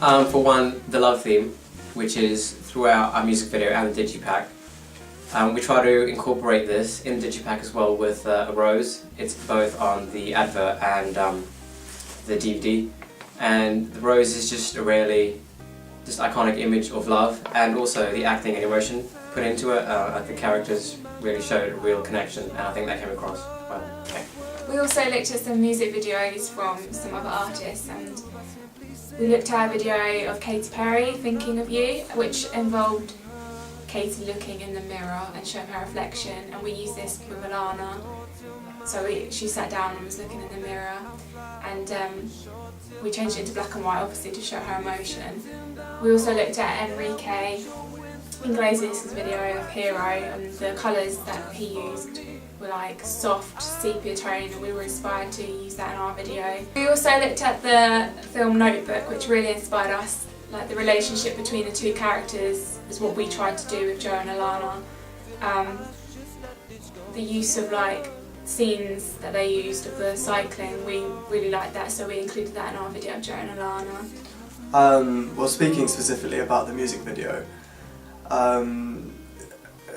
For one, the love theme, which is throughout our music video and the digipack. We try to incorporate this in the digipack as well with a rose. It's both on the advert and the DVD. And the rose is just a really iconic image of love, and also the acting and emotion put into it. The characters really showed a real connection, and I think that came across well. Okay. We also looked at some music videos from some other artists, and we looked at a video of Katy Perry, Thinking of You, which involved Katy looking in the mirror and showing her reflection, and we used this with Alana. So she sat down and was looking in the mirror, and we changed it into black and white, obviously, to show her emotion. We also looked at Enrique Iglesias' video of Hero, and the colours that he used were like soft sepia tone, and we were inspired to use that in our video. We also looked at the film Notebook, which really inspired us. Like, the relationship between the two characters is what we tried to do with Joe and Alana. The use of like scenes that they used of the cycling, we really liked that, so we included that in our video of Joe and Alana. Well, speaking specifically about the music video,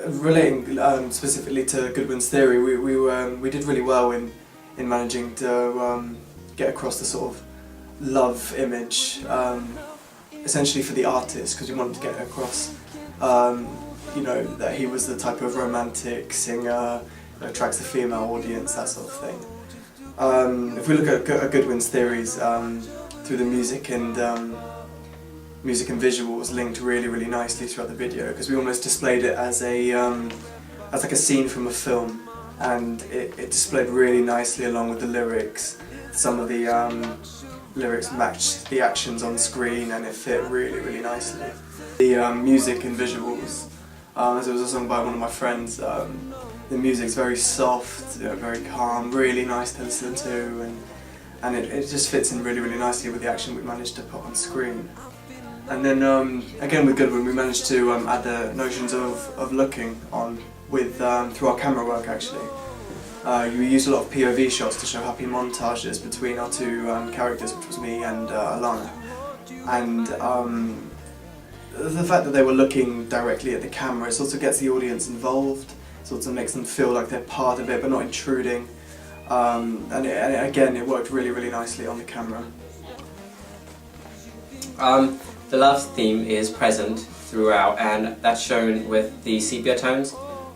relating specifically to Goodwin's theory, we did really well in managing to get across the sort of love image, essentially for the artist, because we wanted to get across, you know, that he was the type of romantic singer that attracts a female audience, that sort of thing. If we look at Goodwin's theories, through the music and visuals linked really nicely throughout the video, because we almost displayed it as like a scene from a film, and it displayed really nicely along with the lyrics. Some of the lyrics matched the actions on screen, and it fit really nicely. The music and visuals, as it was a song by one of my friends, the music's very soft, very calm, really nice to listen to, and it just fits in really nicely with the action we managed to put on screen. And then again with Goodwin, we managed to add the notions of looking on with through our camera work actually. We used a lot of POV shots to show happy montages between our two characters, which was me and Alana. And the fact that they were looking directly at the camera sort of gets the audience involved, sort of makes them feel like they're part of it but not intruding. And again, it worked really nicely on the camera. The love theme is present throughout, and that's shown with the sepia tones.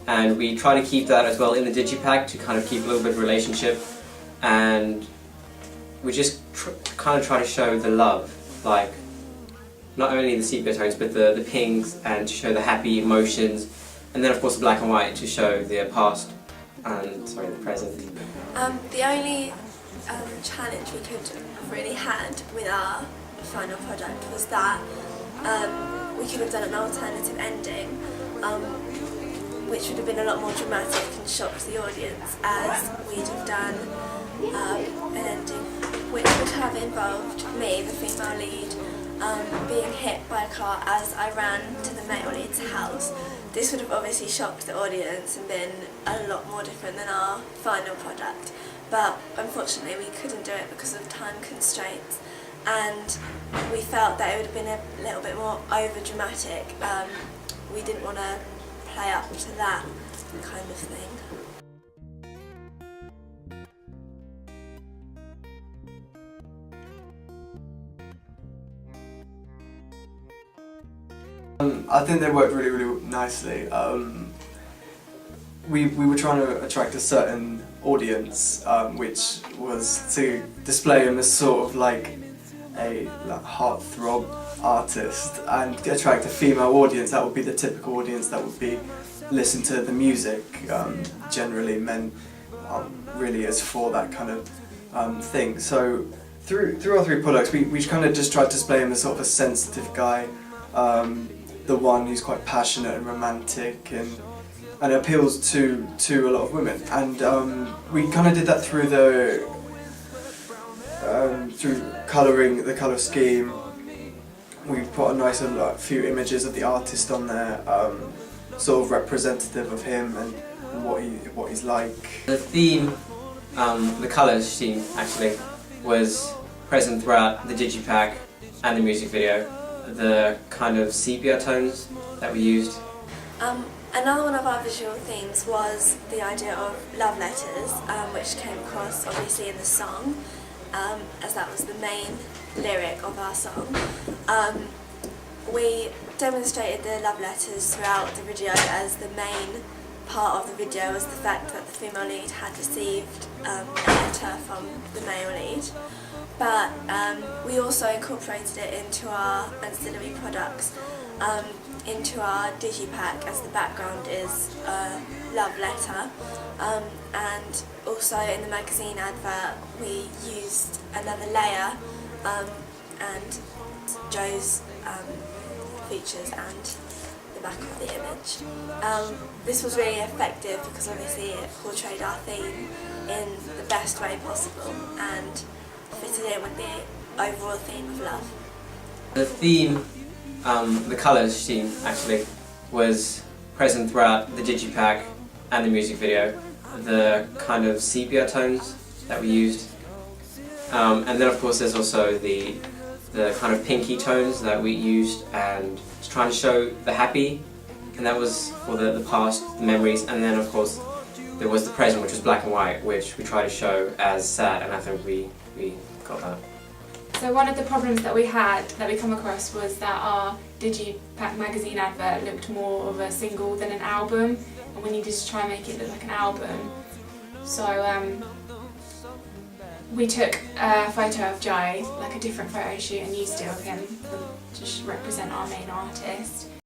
And we try to keep that as well in the digipack to kind of keep a little bit of relationship, and we just kind of try to show the love, like not only the sepia tones but the pinks, and to show the happy emotions, and then of course the black and white to show the past and the present. The only challenge we could have really had with our final product was that we could have done an alternative ending, which would have been a lot more dramatic and shocked the audience, as we'd have done an ending which would have involved me, the female lead, being hit by a car as I ran to the male lead's house. This would have obviously shocked the audience and been a lot more different than our final product, but unfortunately we couldn't do it because of time constraints, and we felt that it would have been a little bit more over dramatic. We didn't want to play up to that kind of thing. I think they worked really nicely. We were trying to attract a certain audience, which was to display him as sort of like a heartthrob artist, and attract a female audience. That would be the typical audience that would be listen to the music. Generally, men really is for that kind of thing. So through our three products, we kind of just tried to display him as sort of a sensitive guy, the one who's quite passionate and romantic, and it appeals to a lot of women. And we kind of did that through through colouring, the colour scheme. We put a nice few images of the artist on there, sort of representative of him and what he's like. The theme, the colour scheme actually, was present throughout the digipack and the music video, the kind of sepia tones that we used. Another one of our visual themes was the idea of love letters, which came across obviously in the song, as that was the main lyric of our song. We demonstrated the love letters throughout the video, as the main part of the video was the fact that the female lead had received a letter from the male lead. But we also incorporated it into our ancillary products, into our digipack, as the background is a love letter, and also in the magazine advert we used another layer and Joe's features and the back of the image. This was really effective because obviously it portrayed our theme in the best way possible and fitted in with the overall theme of love. The theme, the colour scheme actually, was present throughout the digipack and the music video. The kind of sepia tones that we used. And then of course there's also the kind of pinky tones that we used, and to try and show the happy, and that was for the past, the memories, and then of course there was the present, which was black and white, which we tried to show as sad, and I think we got that. So one of the problems that we come across was that our digipack magazine advert looked more of a single than an album, and we needed to try and make it look like an album. So we took a photo of Joe, like a different photo shoot, and used it of him to represent our main artist.